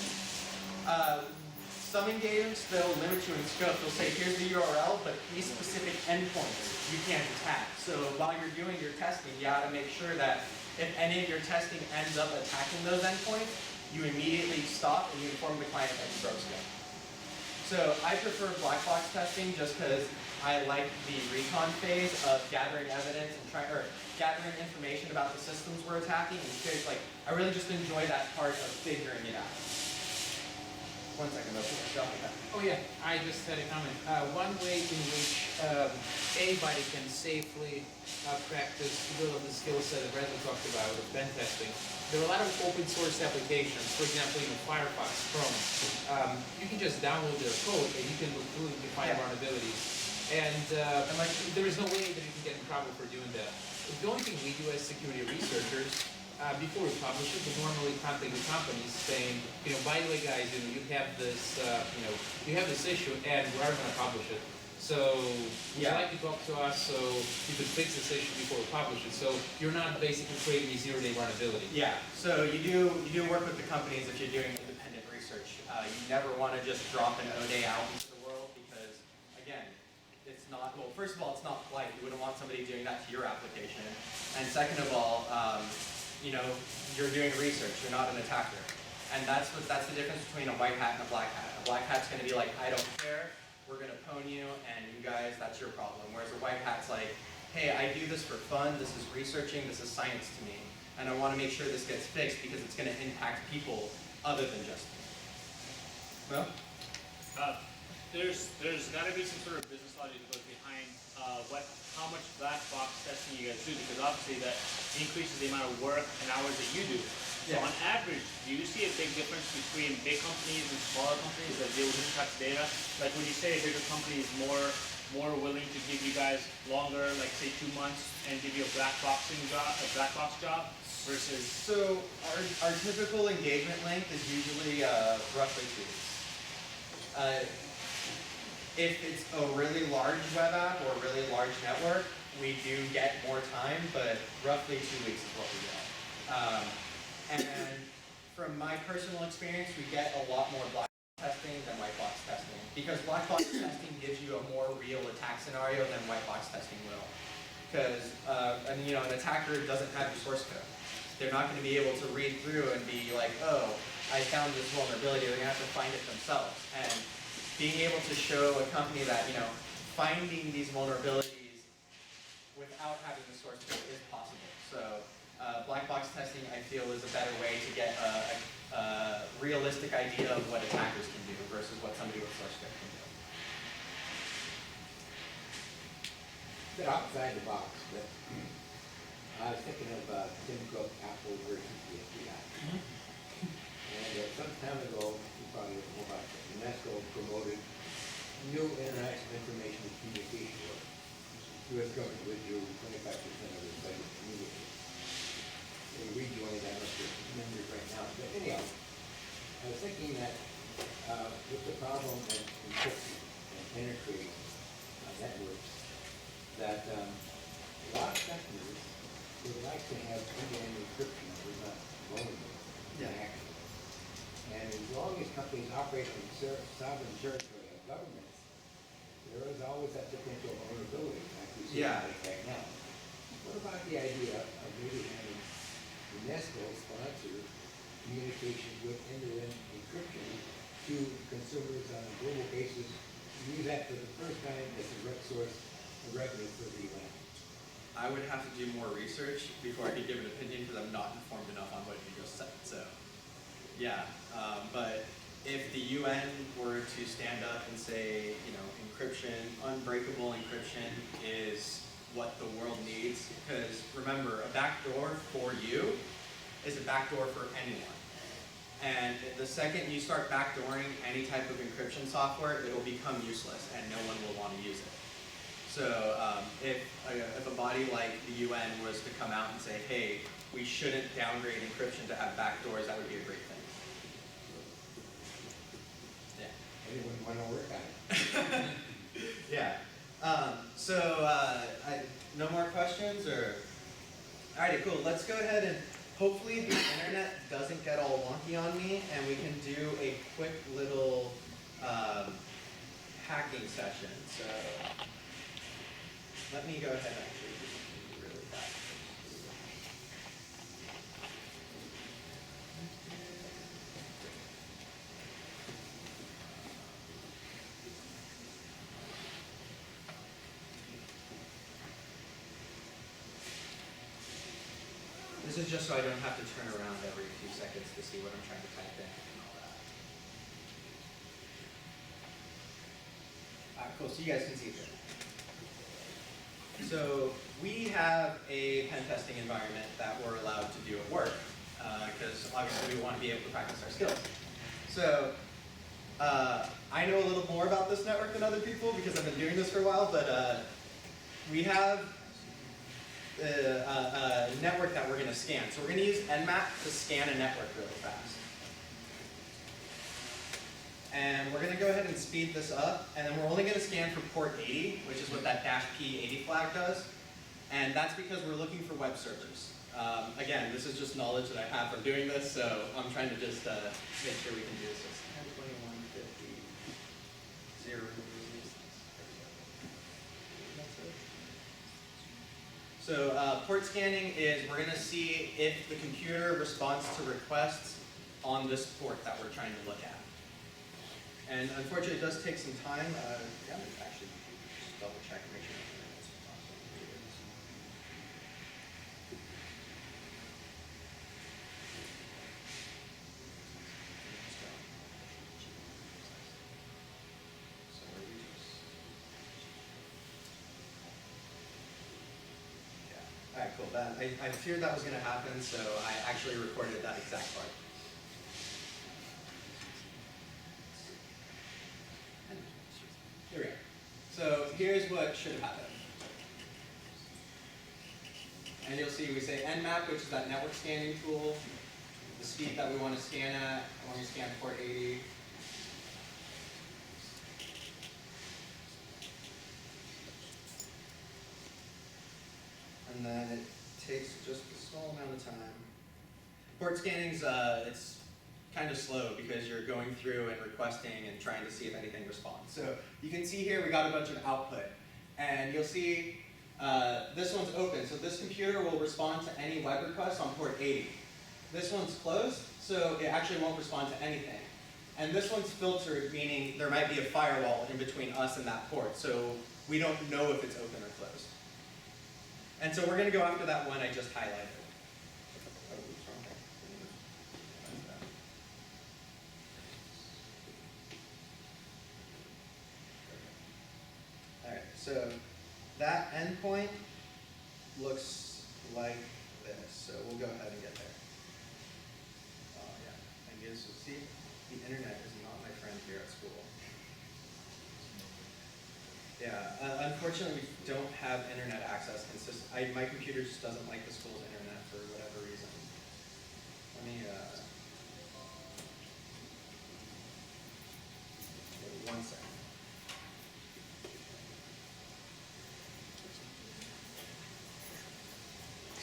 Some engagements, they'll limit you in scope. They'll say, here's the URL, but these specific endpoints you can't attack. So while you're doing your testing, you gotta make sure that if any of your testing ends up attacking those endpoints, you immediately stop and you inform the client that you broke scope. So I prefer black box testing just because I like the recon phase of gathering evidence and gathering information about the systems we're attacking. And I really just enjoy that part of figuring it out. One second, though. Oh yeah, I just had a comment. One way in which anybody can safely practice build the skill set that Reza talked about with pen testing. There are a lot of open source applications. For example, in Firefox, Chrome, you can just download their code and you can look through and find vulnerabilities. And there is no way that you can get in trouble for doing that. The only thing we do as security researchers, before we publish it, we normally contact the companies saying, by the way, guys, you have this, you have this issue, and we are going to publish it. So would you like to talk to us so you could fix this issue before we publish it? So you're not basically creating a zero-day vulnerability. Yeah. So you do work with the companies if you're doing independent research. You never want to just drop an O-day out into the world because, again, it's not, well, first of all, it's not polite. You wouldn't want somebody doing that to your application. And second of all, you're doing research. You're not an attacker. And that's the difference between a white hat and a black hat. A black hat's going to be like, I don't care. We're going to pwn you, and you guys, that's your problem. Whereas a white hat's like, hey, I do this for fun. This is researching. This is science to me. And I want to make sure this gets fixed because it's going to impact people other than just me. Well? There's got to be some sort of business logic that goes behind how much black box testing you guys do, because obviously that increases the amount of work and hours that you do. So on average, do you see a big difference between big companies and smaller companies that deal with this type of data? Like would you say a bigger company is more willing to give you guys longer, like say 2 months, and give you a black box job versus? So our typical engagement length is usually roughly 2 weeks. If it's a really large web app or a really large network, we do get more time, but roughly 2 weeks is what we get. And from my personal experience, we get a lot more black box testing than white box testing, because black box testing gives you a more real attack scenario than white box testing will. Because an attacker doesn't have your source code. They're not going to be able to read through and be like, oh, I found this vulnerability. They're going to have to find it themselves. And being able to show a company that, finding these vulnerabilities without having the source code is possible. So black box testing, I feel, is a better way to get a realistic idea of what attackers can do versus what somebody with source code can do. They're outside the box, but I was thinking of Tim Cook, Apple versus the FBI. And some time ago, you probably know about it, UNESCO promoted new international information and communication work. U.S. government withdrew 25% of its budget immediately. They rejoined, I don't know if there's members right now, but anyhow, I was thinking that with the problem of encrypting and penetrating networks, that a lot of customers would like to have end-to-end encryption that is not vulnerable to hacking. And as long as companies operate on sovereign territory of governments, there is always that potential vulnerability, like we see right now. What about the idea of maybe having UNESCO sponsor communication with end-to-end encryption to consumers on a global basis, use that for the first time as a direct source of revenue for the UN? I would have to do more research before I could give an opinion because I'm not informed enough on what you just said. So, yeah, but if the UN were to stand up and say, you know, encryption, unbreakable encryption is what the world needs, because remember, a backdoor for you is a backdoor for anyone. And the second you start backdooring any type of encryption software, it'll become useless and no one will want to use it. So if a body like the UN was to come out and say, hey, we shouldn't downgrade encryption to have backdoors, that would be a great thing. Yeah. Anyone want to work on it? Yeah. No more questions or? Alrighty, cool. Let's go ahead and hopefully the internet doesn't get all wonky on me and we can do a quick little hacking session. So let me go ahead and actually do something really fast. This is just so I don't have to turn around every few seconds to see what I'm trying to type in and all that. Alright, cool. So you guys can see here. So we have a pen testing environment that we're allowed to do at work because obviously we want to be able to practice our skills. So I know a little more about this network than other people because I've been doing this for a while, but we have a network that we're going to scan. So we're going to use Nmap to scan a network really fast. And we're going to go ahead and speed this up, and then we're only going to scan for port 80, which is what that -P80 flag does. And that's because we're looking for web servers. Again, this is just knowledge that I have from doing this, so I'm trying to just make sure we can do this. So it's 10, 21, 50, 0. So port scanning is we're going to see if the computer responds to requests on this port that we're trying to look at. And unfortunately, it does take some time. Yeah, actually, just double check and make sure it's yeah. All right, cool. I feared that was going to happen, so I actually recorded that exact part. Here we go. So here's what should have happened. And you'll see we say Nmap, which is that network scanning tool, the speed that we want to scan at when we scan port 80. And then it takes just a small amount of time. Port scanning's it's kind of slow because you're going through and requesting and trying to see if anything responds. So you can see here we got a bunch of output. And you'll see this one's open. So this computer will respond to any web request on port 80. This one's closed, so it actually won't respond to anything. And this one's filtered, meaning there might be a firewall in between us and that port. So we don't know if it's open or closed. And so we're going to go after that one I just highlighted. So that endpoint looks like this. So we'll go ahead and get there. Oh yeah, and you guys will see, the internet is not my friend here at school. Yeah, unfortunately we don't have internet access my computer just doesn't like the school's internet for whatever reason. Let me, wait 1 second.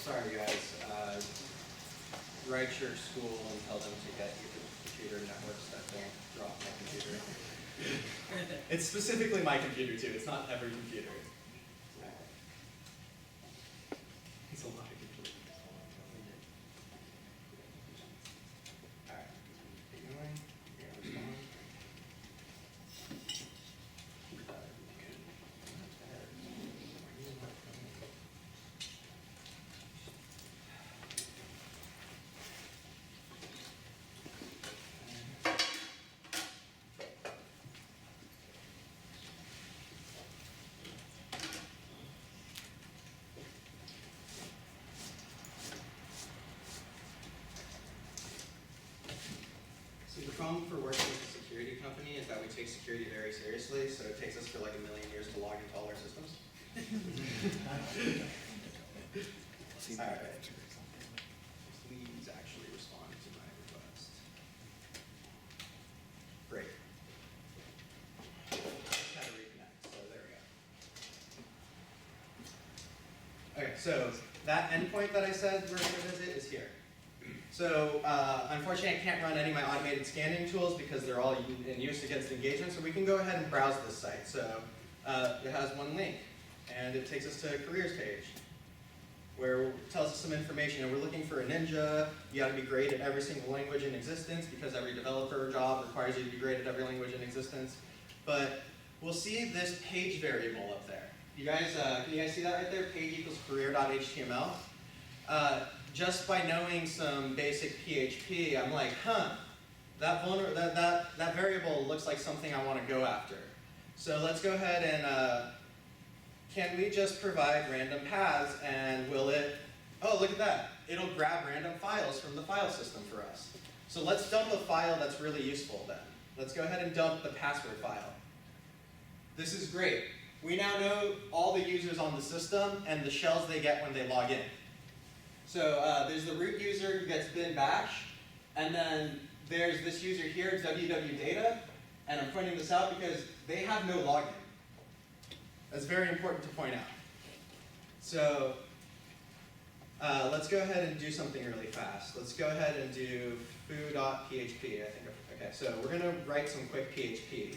Sorry guys, write your school and tell them to get you computer networks that don't drop my computer. It's specifically my computer too, it's not every computer. It's a lot of computers. Alright, keep going, you're gonna respond. So the problem for working with a security company is that we take security very seriously, so it takes us for like 1,000,000 years to log into all our systems. Alright. Please actually respond to my request. Great. Just had to reconnect, so there we go. Okay, so that endpoint that I said we're going to visit is here. So unfortunately I can't run any of my automated scanning tools because they're all in use against engagement, so we can go ahead and browse this site. So it has one link, and it takes us to a careers page where it tells us some information. And we're looking for a ninja. You gotta be great at every single language in existence because every developer job requires you to be great at every language in existence. But we'll see this page variable up there. You guys, can you guys see that right there? Page equals career.html. Just by knowing some basic PHP, I'm like, that variable looks like something I want to go after. So let's go ahead and, can we just provide random paths and will it, oh look at that, it'll grab random files from the file system for us. So let's dump a file that's really useful then. Let's go ahead and dump the password file. This is great. We now know all the users on the system and the shells they get when they log in. So there's the root user who gets bin bash, and then there's this user here, www.data, and I'm pointing this out because they have no login. That's very important to point out. So let's go ahead and do something really fast. Let's go ahead and do foo.php, I think. Okay, so we're going to write some quick PHP.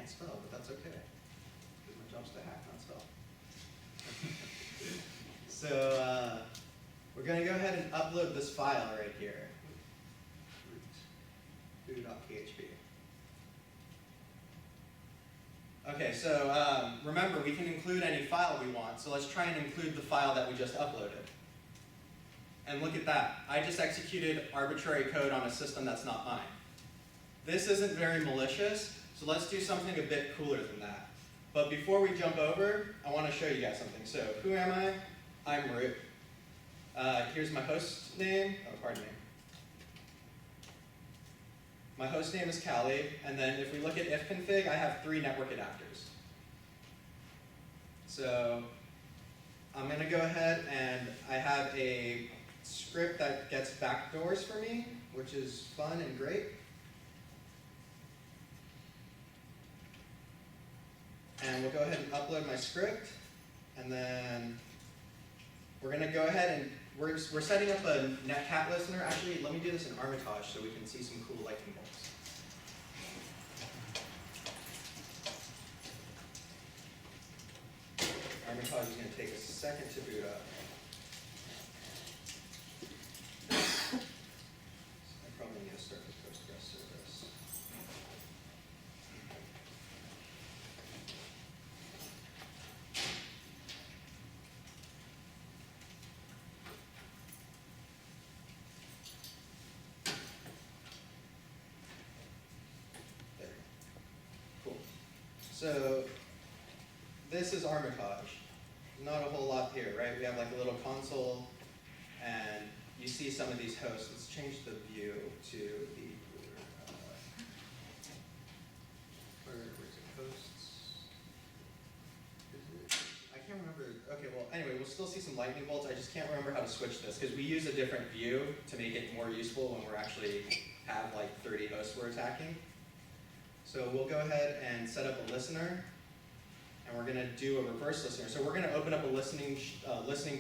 Spell, but that's okay. Because my job's to hack, not spell. So we're going to go ahead and upload this file right here. Foo.php. Okay, so remember, we can include any file we want, so let's try and include the file that we just uploaded. And look at that. I just executed arbitrary code on a system that's not mine. This isn't very malicious. So let's do something a bit cooler than that. But before we jump over, I want to show you guys something. So who am I? I'm root. Here's my host name. Oh, pardon me. My host name is Callie, and then if we look at ifconfig, I have 3 network adapters. So I'm going to go ahead and I have a script that gets backdoors for me, which is fun and great. And we'll go ahead and upload my script, and then we're going to go ahead and we're setting up a netcat listener. Actually, let me do this in Armitage so we can see some cool lightning bolts. Armitage is going to take a second to boot up. I probably need to start with Postgres service. So this is Armitage. Not a whole lot here, right? We have like a little console, and you see some of these hosts. Let's change the view to the where's it? Hosts. Is it? I can't remember. Okay, well, anyway, we'll still see some lightning bolts. I just can't remember how to switch this because we use a different view to make it more useful when we're actually have like 30 hosts we're attacking. So we'll go ahead and set up a listener. And we're going to do a reverse listener. So we're going to open up a listening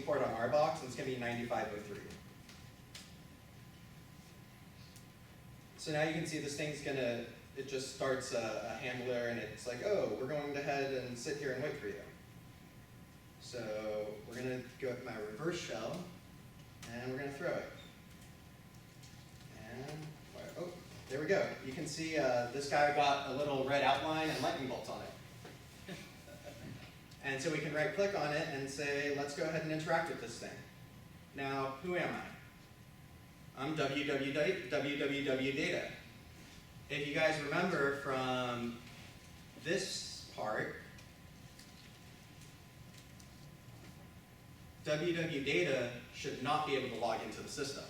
port on our box, and it's going to be 9503. So now you can see this thing's going to, it just starts a handler, and it's like, oh, we're going to head and sit here and wait for you. So we're going to go with my reverse shell, and we're going to throw it. And, oh, there we go. You can see this guy got a little red outline and lightning bolts on it. And so we can right click on it and say, let's go ahead and interact with this thing. Now, who am I? I'm www data. If you guys remember from this part, www data should not be able to log into the system.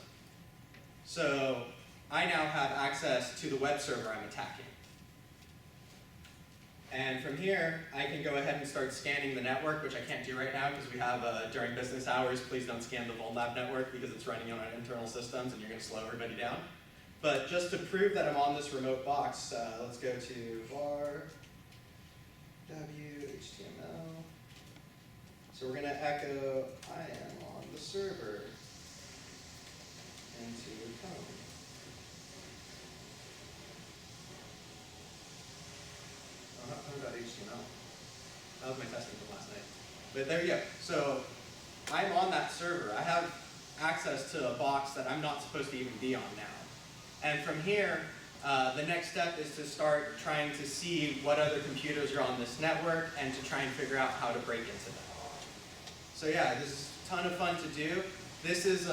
So I now have access to the web server I'm attacking. And from here, I can go ahead and start scanning the network, which I can't do right now because we have, during business hours, please don't scan the VulNab network because it's running on our internal systems and you're going to slow everybody down. But just to prove that I'm on this remote box, let's go to var w.html. So we're going to echo, I am on the server, into code. HTML. That was my testing from last night. But there you go. So I'm on that server. I have access to a box that I'm not supposed to even be on now. And from here, the next step is to start trying to see what other computers are on this network and to try and figure out how to break into them. So yeah, this is a ton of fun to do. This is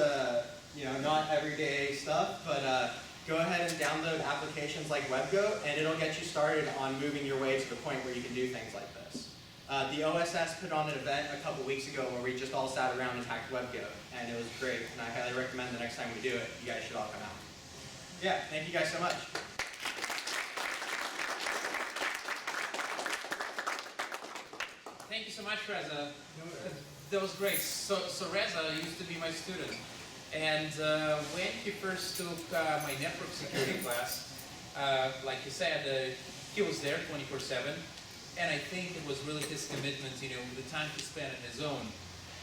not everyday stuff, but go ahead and download applications like WebGoat, and it'll get you started on moving your way to the point where you can do things like this. The OSS put on an event a couple weeks ago where we just all sat around and hacked WebGoat, and it was great, and I highly recommend the next time we do it, you guys should all come out. Yeah, thank you guys so much. Thank you so much, Reza. That was great. So Reza used to be my student. And when he first took my network security class, like you said, he was there 24/7. And I think it was really his commitment, the time he spent on his own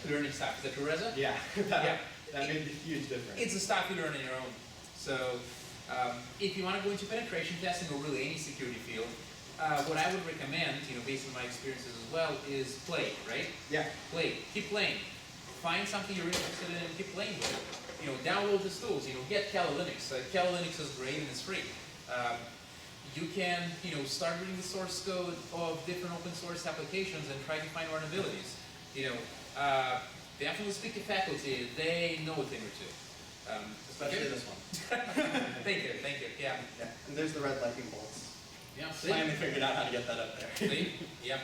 learning stuff. Is that true, Reza? Yeah, Yeah. That made a huge difference. It's the stuff you learn on your own. So if you want to go into penetration testing or really any security field, what I would recommend, based on my experiences as well, is play, right? Yeah. Play. Keep playing. Find something you're interested in and keep playing with it. Download these tools. Get Kali Linux. Kali Linux is great and it's free. You can, start reading the source code of different open source applications and try to find vulnerabilities. Definitely speak to faculty. They know a thing or two. Especially this one. Thank you. Yeah. And there's the red lightning bolts. Yeah. Finally figured out how to get that up there. See? Yep.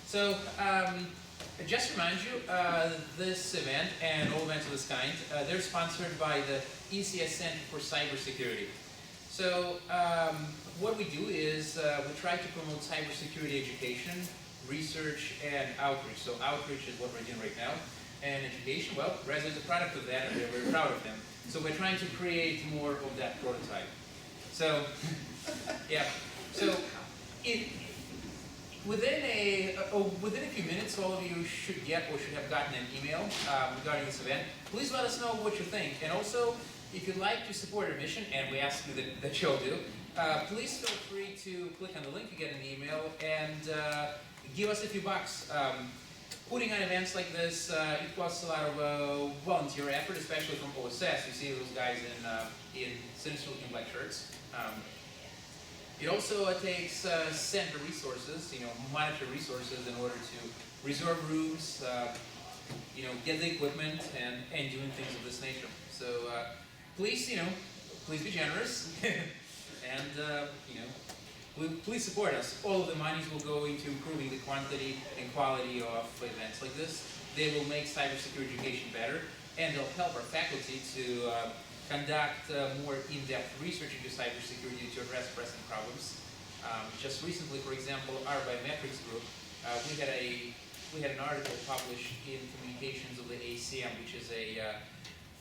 So, just to remind you, this event and all events of this kind, they're sponsored by the ECS Center for Cybersecurity. So, what we do is we try to promote cybersecurity education, research, and outreach. So outreach is what we're doing right now. And education, well, Reza is a product of that, and we're very proud of him. So we're trying to create more of that prototype. So, yeah. So, within a few minutes, all of you should get or should have gotten an email regarding this event. Please let us know what you think. And also, if you'd like to support our mission, and we ask you that you'll do, please feel free to click on the link you get in the email and give us a few bucks. Putting on events like this, it costs a lot of volunteer effort, especially from OSS. You see those guys in Cigital Inc black shirts. It also takes center resources, monetary resources in order to reserve rooms, get the equipment and doing things of this nature. So please, please be generous and, please support us. All of the monies will go into improving the quantity and quality of events like this. They will make cybersecurity education better, and they'll help our faculty to conduct more in-depth research into cybersecurity to address present problems. Just recently, for example, our biometrics group, we had an article published in Communications of the ACM, which is a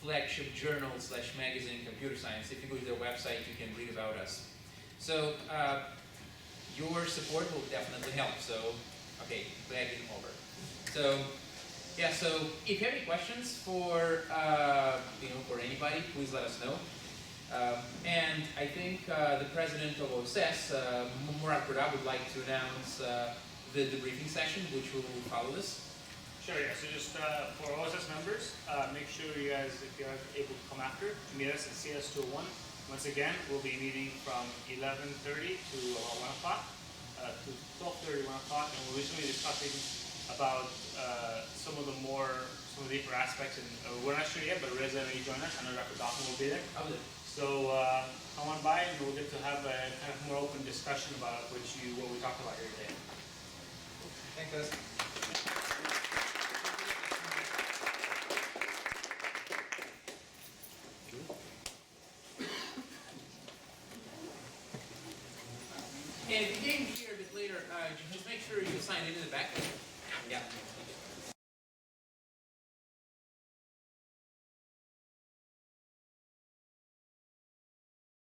flagship journal / magazine in computer science. If you go to their website, you can read about us. So your support will definitely help. So, okay, bagging over. So, yeah. So if you have any questions for for anybody, please let us know. And I think the president of OSS, Murat Kurda, would like to announce the debriefing session, which will follow this. Sure, yeah. So just for OSS members, make sure you guys, if you're able to come after, meet us at CS201. Once again, we'll be meeting from 11:30 to about 1 o'clock, to 12:30, 1 o'clock, and we'll recently discussing about some of the deeper aspects, and we're not sure yet, but Reza may join us. I know Dr. Dawson will be there. I'll do it. So come on by, and we'll get to have a kind of more open discussion about what we talked about here today. Thanks, guys. And if you came here a bit later, just make sure you sign in the back. Yeah.